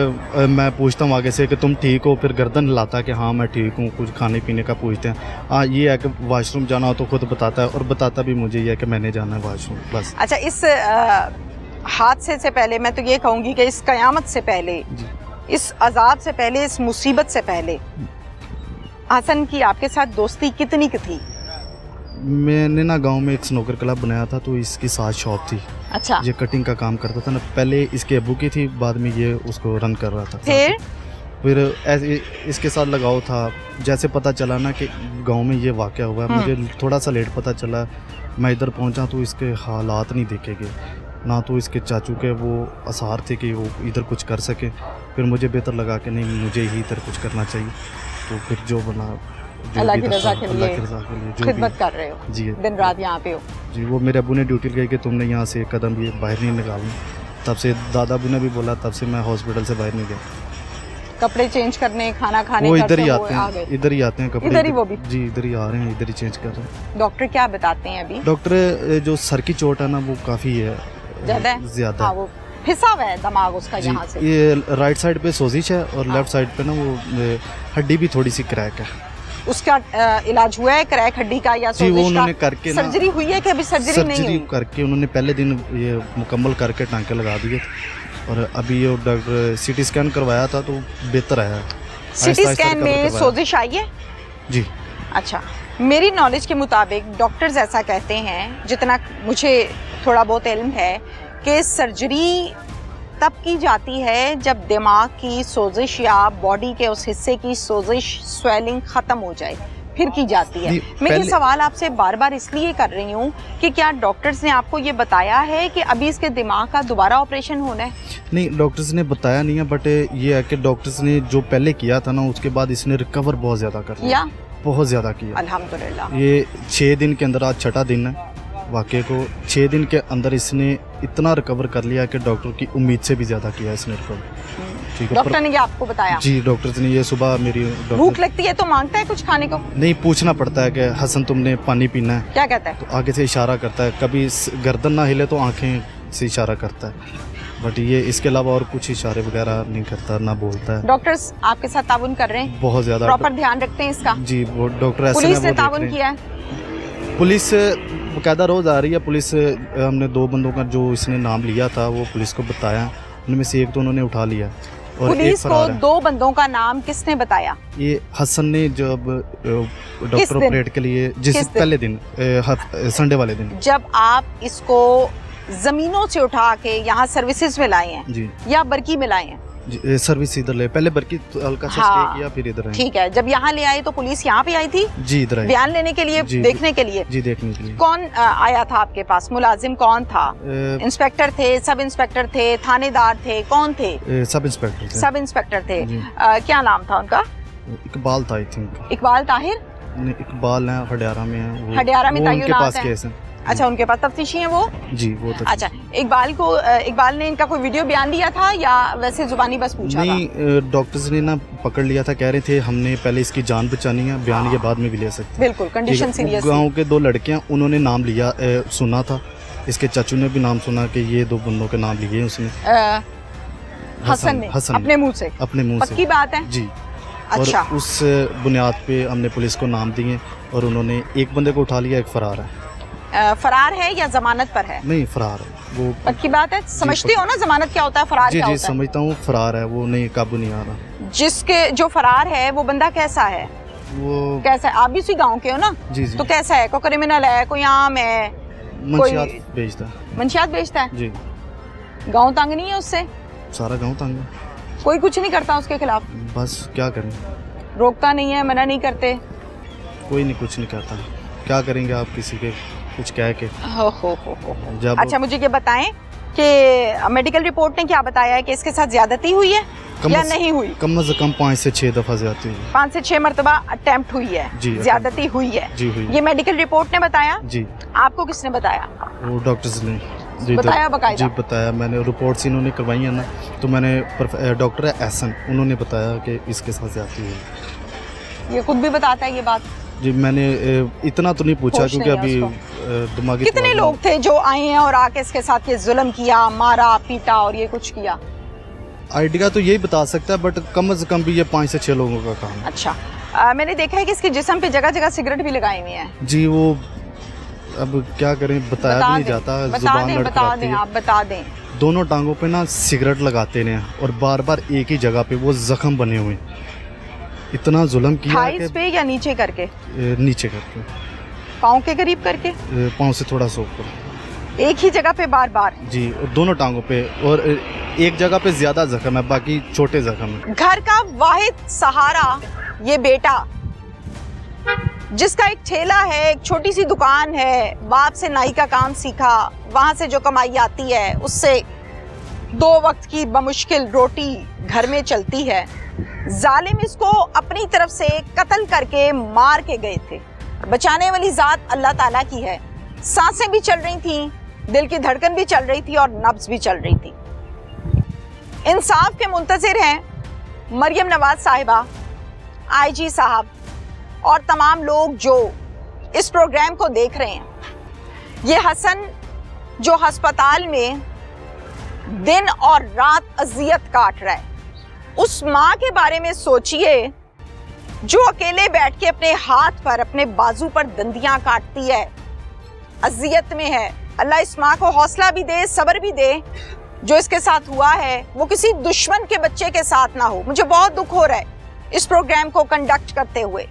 मैं पूछता हूँ आगे से कि तुम ठीक हो, फिर गर्दन हिलाता है कि हाँ मैं ठीक हूँ। कुछ खाने पीने का पूछते हैं। हाँ, ये है कि वॉशरूम जाना हो तो खुद बताता है, और बताता भी मुझे ये है कि मैंने जाना है वॉशरूम, बस। अच्छा, इस हादसे से पहले मैं तो ये कहूँगी कि इस कयामत से पहले, इस अजाब से पहले, इस मुसीबत से पहले हसन की आपके साथ दोस्ती कितनी की थी? मैंने ना गांव में एक स्नोकर क्लब बनाया था, तो इसकी साथ शॉप थी। अच्छा। ये कटिंग का काम करता था ना, पहले इसके अबू की थी, बाद में ये उसको रन कर रहा था। फिर ऐसे इसके साथ लगाव था। जैसे पता चला ना कि गांव में ये वाक़या हुआ है, मुझे थोड़ा सा लेट पता चला। मैं इधर पहुंचा तो इसके हालात नहीं देखे गए, ना तो इसके चाचू के वो आसार थे कि वो इधर कुछ कर सके। फिर मुझे बेहतर लगा कि नहीं, मुझे ही इधर कुछ करना चाहिए। तो फिर जो बना, अल्लाह की रज़ा के लिए खिदमत कर रहे हो जी, दिन रात यहाँ पे हो जी। वो मेरे अबू ने ड्यूटी लगाई कि तुमने यहाँ से एक कदम भी बाहर नहीं निकालना। तब से दादा अबू ने भी बोला, तब से मैं हॉस्पिटल से बाहर नहीं गया। कपड़े चेंज करने, खाना खाने, वो इधर ही आते हैं, इधर ही आते हैं कपड़े, इधर ही वो भी जी इधर ही आ रहे हैं, इधर ही चेंज कर रहे हैं। डॉक्टर क्या बताते हैं अभी? डॉक्टर जो सर की चोट है ना वो काफ़ी है, ज़्यादा। वो फिसा हुआ है दिमाग उसका यहाँ से। ये राइट साइड पे सोजिश है, और लेफ्ट साइड पे ना वो हड्डी भी थोड़ी सी क्रैक है। उसका इलाज हुआ है क्रैक हड्डी का या सोजिश का? वो उन्होंने करके सर्जरी हुई है कि अभी सर्जरी नहीं हुई? करके उन्होंने पहले दिन ये मुकम्मल करके टांके लगा दिए, और अभी ये डॉक्टर सीटी स्कैन करवाया था तो बेहतर आया। सीटी स्कैन में सोजिश आई है जी? अच्छा, मेरी नॉलेज के मुताबिक डॉक्टर्स ऐसा कहते हैं, जितना मुझे थोड़ा बहुत इल्म है, कि सर्जरी तब की जाती है जब दिमाग की सोजिश या बॉडी के उस हिस्से की सोजिश, स्वेलिंग ख़त्म हो जाए, फिर की जाती है। मैं ये सवाल आपसे बार बार इसलिए कर रही हूँ कि क्या डॉक्टर्स ने आपको ये बताया है कि अभी इसके दिमाग का दोबारा ऑपरेशन होना है? नहीं, डॉक्टर्स ने बताया नहीं है, बट ये है कि डॉक्टर्स ने जो पहले किया था ना, उसके बाद इसने रिकवर बहुत ज़्यादा कर लिया, बहुत ज़्यादा किया अल्हम्दुलिल्लाह। ये 6 दिन के अंदर, आज 6ठा दिन है वाक़े को, 6 दिन के अंदर इसने इतना रिकवर कर लिया कि डॉक्टर की उम्मीद से भी ज़्यादा किया इसने रिकवर। ठीक है, डॉक्टर ने क्या आपको बताया? जी, डॉक्टर ने ये सुबह मेरी भूख लगती है तो मांगता है कुछ खाने को? नहीं, पूछना पड़ता है कि हसन तुमने पानी पीना है? क्या कहता है? तो आगे से इशारा करता है, कभी गर्दन ना हिले तो आंखें से इशारा करता है, बट ये इसके अलावा और कुछ इशारे वगैरह नहीं करता, ना बोलता है। डॉक्टर्स आपके साथ ताउन कर रहे हैं? बहुत ज़्यादा, प्रॉपर ध्यान रखते हैं इसका? जी, वो डॉक्टर ऐसे पुलिस ने ताउन किया है? पुलिस बकायदा रोज़ आ रही है। पुलिस, हमने 2 बंदों का जो इसने नाम लिया था वो पुलिस को बताया, उनमें से एक तो उन्होंने उठा लिया, और पुलिस को 2 बंदों का नाम किसने बताया? ये हसन ने, जब डॉक्टर ऑपरेट के लिए जिस पहले दिन, संडे वाले दिन, जब आप इसको जमीनों से उठा के यहाँ सर्विसेज में लाए हैं जी, या बरकी में लाए हैं? सर्विस इधर ले, पहले बल्कि हल्का सा हाँ, स्टे किया फिर इधर आए। ठीक है। जब यहाँ ले आए तो पुलिस यहाँ पे आई थी जी इधर आए। बयान लेने के लिए, जी, देखने के लिए? जी देखने के लिए। कौन आया था आपके पास? मुलाजिम कौन था? इंस्पेक्टर थे, सब इंस्पेक्टर थे, थानेदार थे, कौन थे? सब इंस्पेक्टर थे। सब इंस्पेक्टर थे। जी। क्या नाम था उनका? इकबाल था आई थिंक। इकबाल ताहिर? इकबाल है, हडियारा में है वो। हडियारा में वो उनके तैनात पास है। केस है। अच्छा, उनके पास तफ्तीशी है वो? जी वो तो। अच्छा, इकबाल ने इनका कोई वीडियो बयान दिया था या वैसे जुबानी बस पूछा था? नहीं, डॉक्टर्स ने ना पकड़ लिया था, कह रहे थे हमने पहले इसकी जान बचानी है, बयान ये बाद में भी ले सकते हैं। बिल्कुल, कंडीशन सीरियस। गांव के 2 लड़के हैं, उन्होंने नाम लिया, सुना था, इसके चाचू ने भी नाम सुना कि ये 2 बंदों के नाम लिए उसने। हसन ने अपने मुंह से? अपने मुंह से। पक्की बात है? जी। अच्छा। और उस बुनियाद पे हमने पुलिस को नाम दिए और उन्होंने एक बंदे को उठा लिया, एक फरार है। फरार है या जमानत पर है? नहीं फरार है वो। पक्की बात है? समझती हो ना जमानत क्या होता है, फरार जी क्या जी होता है? समझता हूँ, फरार है वो, नहीं काबू नहीं आ रहा। जिसके जो फरार है वो बंदा कैसा है? वो कैसा है? आप भी उसी गांव के हो ना? जी जी। तो कैसा है? कोई क्रिमिनल है, कोई आम है? मंशियात बेचता है। मंशियात बेचता है? जी। गांव तंग नहीं है उससे? सारा गांव तंग है। कोई कुछ नहीं करता उसके खिलाफ? बस क्या करें, रोकता नहीं है, मना नहीं करते? कोई नहीं, कुछ नहीं करता। क्या करेंगे आप किसी के कुछ कह के? हो। जब अच्छा, मुझे ये बताएं कि मेडिकल रिपोर्ट ने क्या बताया है कि इसके साथ ज्यादती हुई है या नहीं हुई? कम से कम 5 से 6 दफा ज्यादती हुई। 5 से 6 मरतबा अटेम्प्ट हुई है, जी, ज्यादती हुई है। जी हुई। ये मेडिकल रिपोर्ट ने बताया? जी। आपको किसने बताया? वो डॉक्टर्स ने जी बताया बाकायदा? जी बताया, मैंने रिपोर्ट्स इन्होंने करवाई है ना, तो मैंने डॉक्टर एहसन, उन्होंने बताया कि इसके साथ ज्यादती हुई। ये खुद भी बताता है ये बात? जी मैंने इतना तो नहीं पूछा क्योंकि अभी दिमागी। कितने लोग थे जो आए हैं और आके इसके साथ ये जुल्म किया, मारा पीटा और ये कुछ किया? आइडिया तो यही बता सकता है, बट कम से कम भी ये 5 से 6 लोगों का काम है। अच्छा, मैंने देखा है कि इसके जिस्म पे जगह जगह सिगरेट भी लगाए हुए हैं। जी वो अब क्या करें, बताया भी नहीं जाता, जुबान लड़खड़ाती है। आप बता दें। दोनों टांगों पे ना सिगरेट लगाते हैं और बार बार एक ही जगह पे वो जख्म बने हुए, इतना जुल्म किया थाइस पे या नीचे करके? नीचे करके, पाँव के करीब करके? पाँव से थोड़ा सा ऊपर, एक ही जगह पे बार बार? जी, और दोनों टांगों पे, और एक जगह पे ज्यादा जख्म है, बाकी छोटे जख्म है। घर का वाहिद सहारा ये बेटा, जिसका एक ठेला है, एक छोटी सी दुकान है, बाप से नाई का काम सीखा, वहां से जो कमाई आती है उससे 2 वक्त की बमुश्किल रोटी घर में चलती है। जालिम इसको अपनी तरफ से कत्ल करके मार के गए थे। बचाने वाली जात अल्लाह ताला की है। सांसें भी चल रही थी, दिल की धड़कन भी चल रही थी और नब्ज भी चल रही थी। इंसाफ के मुंतजिर हैं मरियम नवाज साहिबा, आईजी साहब और तमाम लोग जो इस प्रोग्राम को देख रहे हैं। ये हसन जो अस्पताल में दिन और रात अजियत काट रहा है, उस माँ के बारे में सोचिए जो अकेले बैठ के अपने हाथ पर, अपने बाजू पर दंदियां काटती है, अजियत में है। अल्लाह इस माँ को हौसला भी दे, सब्र भी दे। जो इसके साथ हुआ है वो किसी दुश्मन के बच्चे के साथ ना हो। मुझे बहुत दुख हो रहा है इस प्रोग्राम को कंडक्ट करते हुए।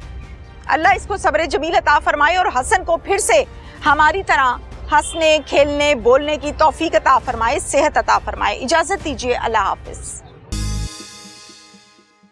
अल्लाह इसको सब्र जमील अता फरमाए और हसन को फिर से हमारी तरह हंसने, खेलने, बोलने की तौफीक अता फरमाए, सेहत अता फरमाए। इजाजत दीजिए, अल्लाह हाफिज।